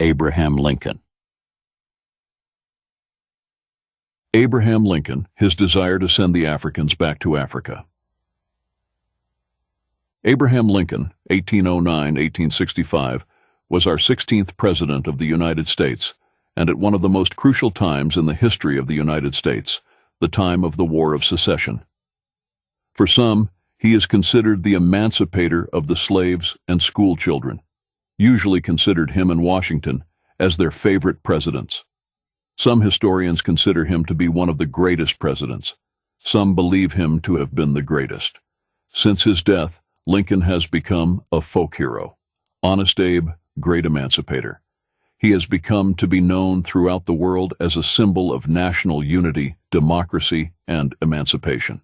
Abraham Lincoln. Abraham Lincoln, his desire to send the Africans back to Africa. Abraham Lincoln, 1809-1865, was our 16th President of the United States, and at one of the most crucial times in the history of the United States, the time of the War of Secession. For some, he is considered the emancipator of the slaves and school children, usually considered him and Washington as their favorite presidents. Some historians consider him to be one of the greatest presidents. Some believe him to have been the greatest. Since his death, Lincoln has become a folk hero. Honest Abe, great emancipator. He has become to be known throughout the world as a symbol of national unity, democracy, and emancipation.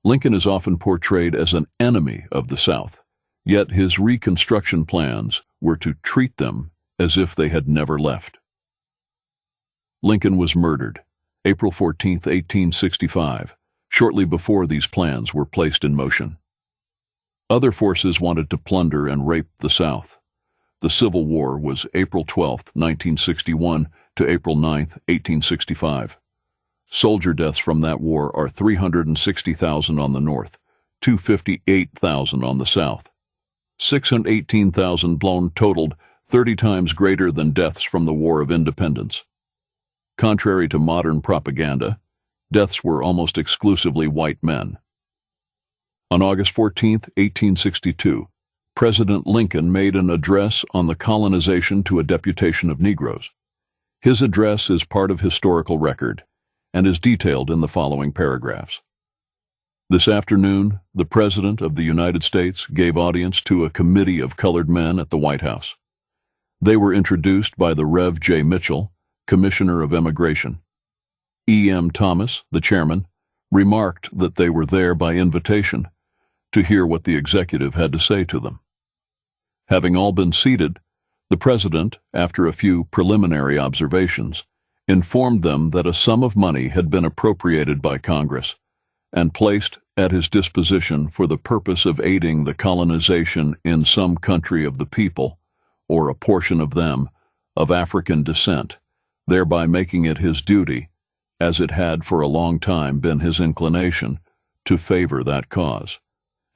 Lincoln is often portrayed as an enemy of the South, yet his Reconstruction plans were to treat them as if they had never left. Lincoln was murdered, April 14, 1865, shortly before these plans were placed in motion. Other forces wanted to plunder and rape the South. The Civil War was April 12, 1961 to April 9, 1865. Soldier deaths from that war are 360,000 on the North, 258,000 on the South. 618,000 blown totaled, 30 times greater than deaths from the War of Independence. Contrary to modern propaganda, deaths were almost exclusively white men. On August 14, 1862, President Lincoln made an address on the colonization to a deputation of Negroes. His address is part of historical record and is detailed in the following paragraphs. This afternoon, the President of the United States gave audience to a committee of colored men at the White House. They were introduced by the Rev. J. Mitchell, Commissioner of Immigration. E. M. Thomas, the chairman, remarked that they were there by invitation to hear what the executive had to say to them. Having all been seated, the President, after a few preliminary observations, informed them that a sum of money had been appropriated by Congress and placed at his disposition for the purpose of aiding the colonization in some country of the people, or a portion of them, of African descent, thereby making it his duty, as it had for a long time been his inclination, to favor that cause.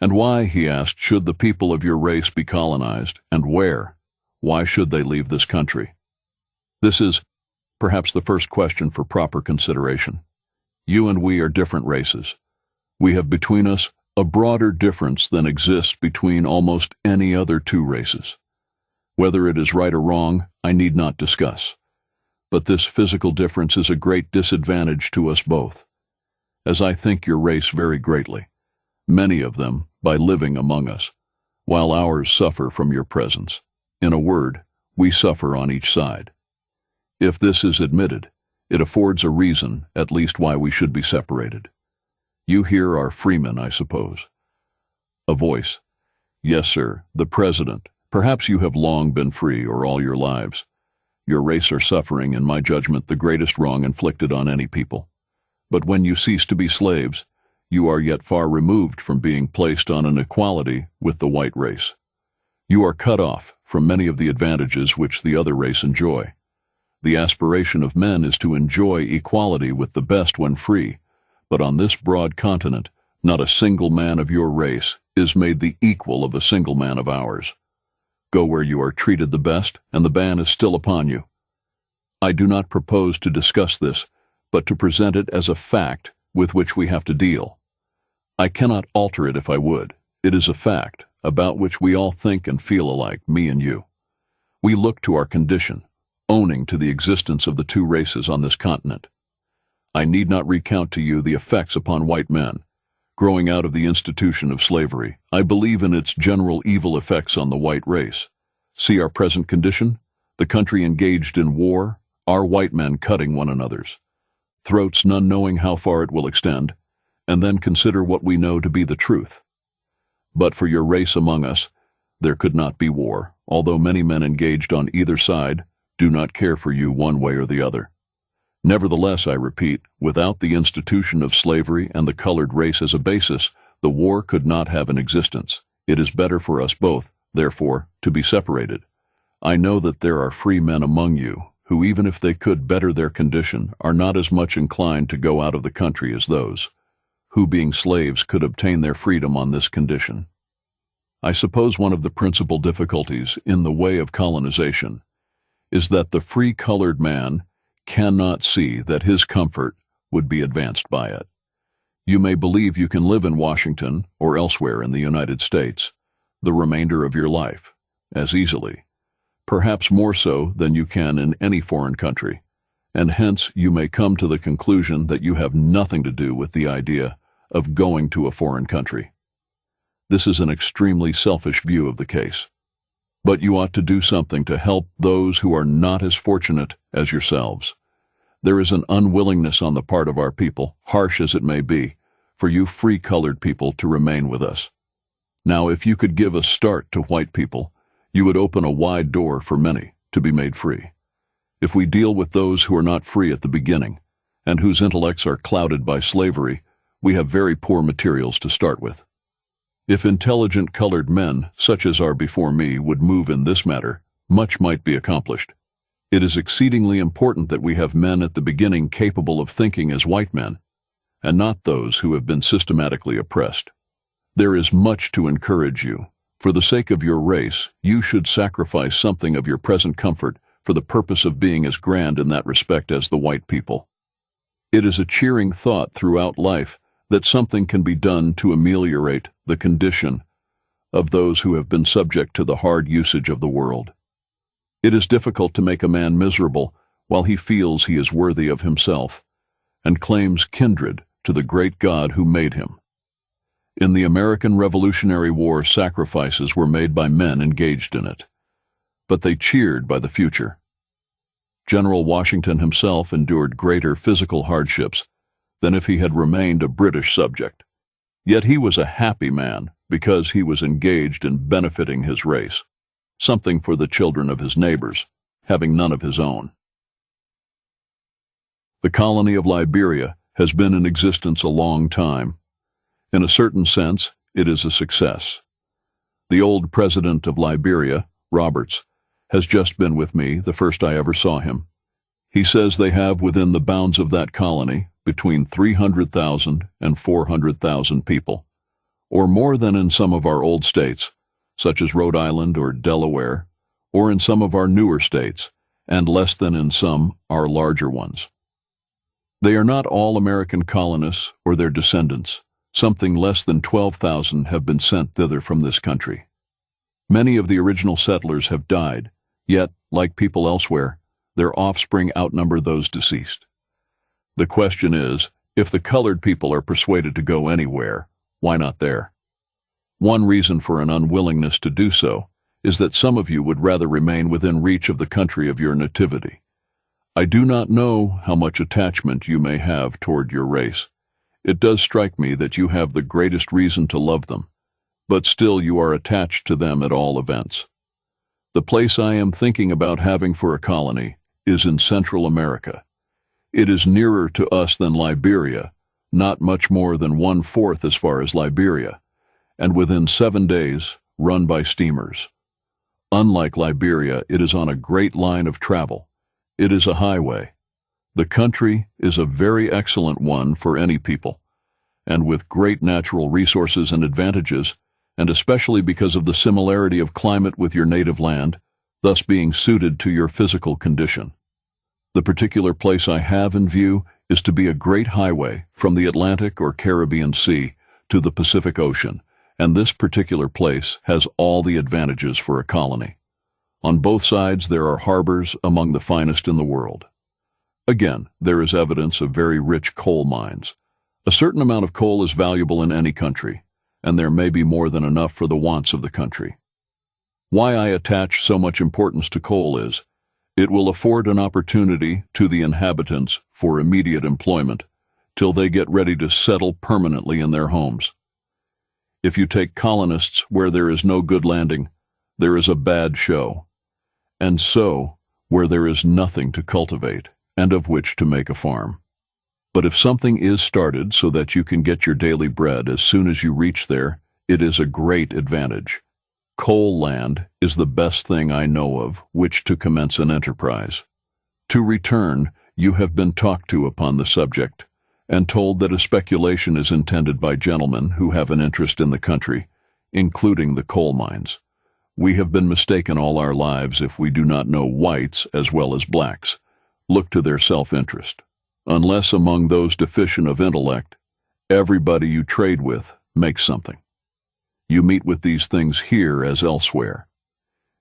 And why, he asked, should the people of your race be colonized, and where? Why should they leave this country? This is perhaps the first question for proper consideration. You and we are different races. We have between us a broader difference than exists between almost any other two races. Whether it is right or wrong, I need not discuss. But this physical difference is a great disadvantage to us both, as I think your race very greatly, many of them by living among us, while ours suffer from your presence. In a word, we suffer on each side. If this is admitted, it affords a reason, at least, why we should be separated. You here are freemen, I suppose. A voice. Yes, sir, the President. Perhaps you have long been free, or all your lives. Your race are suffering, in my judgment, the greatest wrong inflicted on any people. But when you cease to be slaves, you are yet far removed from being placed on an equality with the white race. You are cut off from many of the advantages which the other race enjoy. The aspiration of men is to enjoy equality with the best when free, but on this broad continent, not a single man of your race is made the equal of a single man of ours. Go where you are treated the best, and the ban is still upon you. I do not propose to discuss this, but to present it as a fact with which we have to deal. I cannot alter it if I would. It is a fact about which we all think and feel alike, me and you. We look to our condition, owning to the existence of the two races on this continent. I need not recount to you the effects upon white men. Growing out of the institution of slavery, I believe in its general evil effects on the white race. See our present condition, the country engaged in war, our white men cutting one another's throats, none knowing how far it will extend, and then consider what we know to be the truth. But for your race among us, there could not be war, although many men engaged on either side do not care for you one way or the other. Nevertheless, I repeat, without the institution of slavery and the colored race as a basis, the war could not have an existence. It is better for us both, therefore, to be separated. I know that there are free men among you who, even if they could better their condition, are not as much inclined to go out of the country as those who, being slaves, could obtain their freedom on this condition. I suppose one of the principal difficulties in the way of colonization is that the free colored man cannot see that his comfort would be advanced by it. You may believe you can live in Washington or elsewhere in the United States the remainder of your life as easily, perhaps more so than you can in any foreign country, and hence you may come to the conclusion that you have nothing to do with the idea of going to a foreign country. This is an extremely selfish view of the case. But you ought to do something to help those who are not as fortunate as yourselves. There is an unwillingness on the part of our people, harsh as it may be, for you free colored people to remain with us. Now, if you could give a start to white people, you would open a wide door for many to be made free. If we deal with those who are not free at the beginning, and whose intellects are clouded by slavery, we have very poor materials to start with. If intelligent colored men, such as are before me, would move in this matter, much might be accomplished. It is exceedingly important that we have men at the beginning capable of thinking as white men, and not those who have been systematically oppressed. There is much to encourage you. For the sake of your race, you should sacrifice something of your present comfort for the purpose of being as grand in that respect as the white people. It is a cheering thought throughout life that something can be done to ameliorate the condition of those who have been subject to the hard usage of the world. It is difficult to make a man miserable while he feels he is worthy of himself and claims kindred to the great God who made him. In the American Revolutionary War, sacrifices were made by men engaged in it, but they cheered by the future. General Washington himself endured greater physical hardships than if he had remained a British subject. Yet he was a happy man because he was engaged in benefiting his race, something for the children of his neighbors, having none of his own. The colony of Liberia has been in existence a long time. In a certain sense, it is a success. The old president of Liberia, Roberts, has just been with me, the first I ever saw him. He says they have within the bounds of that colony between 300,000 and 400,000 people, or more than in some of our old states, such as Rhode Island or Delaware, or in some of our newer states, and less than in some our larger ones. They are not all American colonists or their descendants. Something less than 12,000 have been sent thither from this country. Many of the original settlers have died, yet, like people elsewhere, their offspring outnumber those deceased. The question is, if the colored people are persuaded to go anywhere, why not there? One reason for an unwillingness to do so is that some of you would rather remain within reach of the country of your nativity. I do not know how much attachment you may have toward your race. It does strike me that you have the greatest reason to love them, but still you are attached to them at all events. The place I am thinking about having for a colony is in Central America. It is nearer to us than Liberia, not much more than 1/4 as far as Liberia, and within 7 days, run by steamers. Unlike Liberia, it is on a great line of travel. It is a highway. The country is a very excellent one for any people, and with great natural resources and advantages, and especially because of the similarity of climate with your native land, thus being suited to your physical condition. The particular place I have in view is to be a great highway from the Atlantic or Caribbean Sea to the Pacific Ocean, and this particular place has all the advantages for a colony. On both sides there are harbors among the finest in the world. Again, there is evidence of very rich coal mines. A certain amount of coal is valuable in any country, and there may be more than enough for the wants of the country. Why I attach so much importance to coal is, it will afford an opportunity to the inhabitants for immediate employment till they get ready to settle permanently in their homes. If you take colonists where there is no good landing, there is a bad show, and so where there is nothing to cultivate and of which to make a farm. But if something is started so that you can get your daily bread as soon as you reach there, it is a great advantage. Coal land is the best thing I know of which to commence an enterprise. To return, you have been talked to upon the subject, and told that a speculation is intended by gentlemen who have an interest in the country, including the coal mines. We have been mistaken all our lives if we do not know whites as well as blacks. Look to their self-interest. Unless among those deficient of intellect, everybody you trade with makes something. You meet with these things here as elsewhere,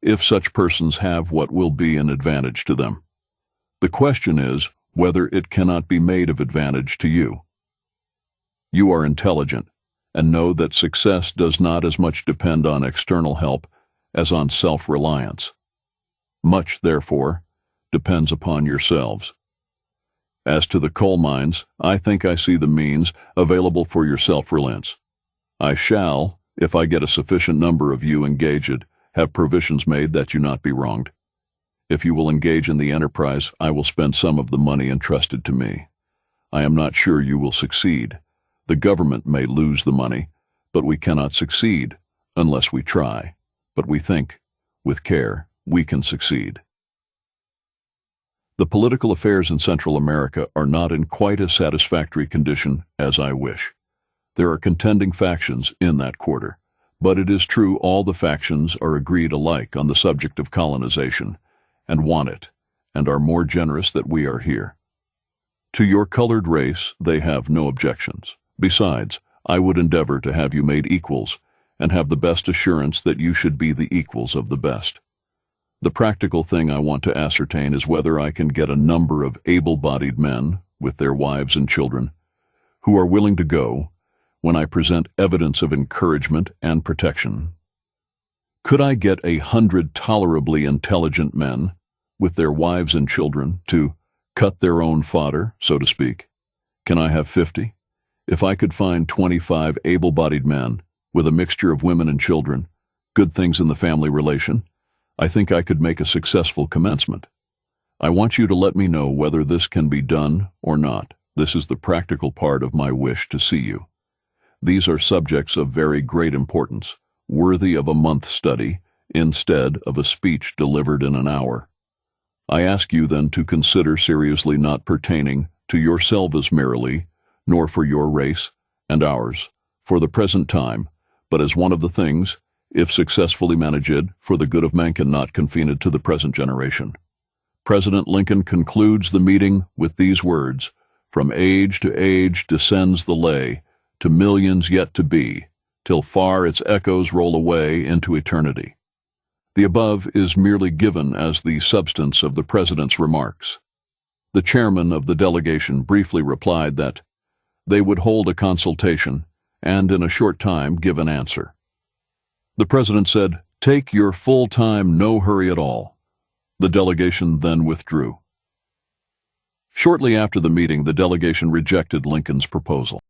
if such persons have what will be an advantage to them. The question is whether it cannot be made of advantage to you. You are intelligent and know that success does not as much depend on external help as on self-reliance. Much, therefore, depends upon yourselves. As to the coal mines, I think I see the means available for your self-reliance. I shall, if I get a sufficient number of you engaged, have provisions made that you not be wronged. If you will engage in the enterprise, I will spend some of the money entrusted to me. I am not sure you will succeed. The government may lose the money, but we cannot succeed unless we try. But we think, with care, we can succeed. The political affairs in Central America are not in quite as satisfactory condition as I wish. There are contending factions in that quarter, but it is true all the factions are agreed alike on the subject of colonization, and want it, and are more generous that we are here. To your colored race they have no objections. Besides, I would endeavor to have you made equals, and have the best assurance that you should be the equals of the best. The practical thing I want to ascertain is whether I can get a number of able-bodied men, with their wives and children, who are willing to go when I present evidence of encouragement and protection. Could I get 100 tolerably intelligent men, with their wives and children, to cut their own fodder, so to speak? Can I have 50? If I could find 25 able-bodied men, with a mixture of women and children, good things in the family relation, I think I could make a successful commencement. I want you to let me know whether this can be done or not. This is the practical part of my wish to see you. These are subjects of very great importance, worthy of a month's study, instead of a speech delivered in an hour. I ask you then to consider seriously not pertaining to yourselves merely, nor for your race and ours, for the present time, but as one of the things, if successfully managed, for the good of mankind not confined to the present generation. President Lincoln concludes the meeting with these words, "From age to age descends the lay, to millions yet to be, till far its echoes roll away into eternity." The above is merely given as the substance of the President's remarks. The chairman of the delegation briefly replied that they would hold a consultation and in a short time give an answer. The President said, "Take your full time, no hurry at all." The delegation then withdrew. Shortly after the meeting, the delegation rejected Lincoln's proposal.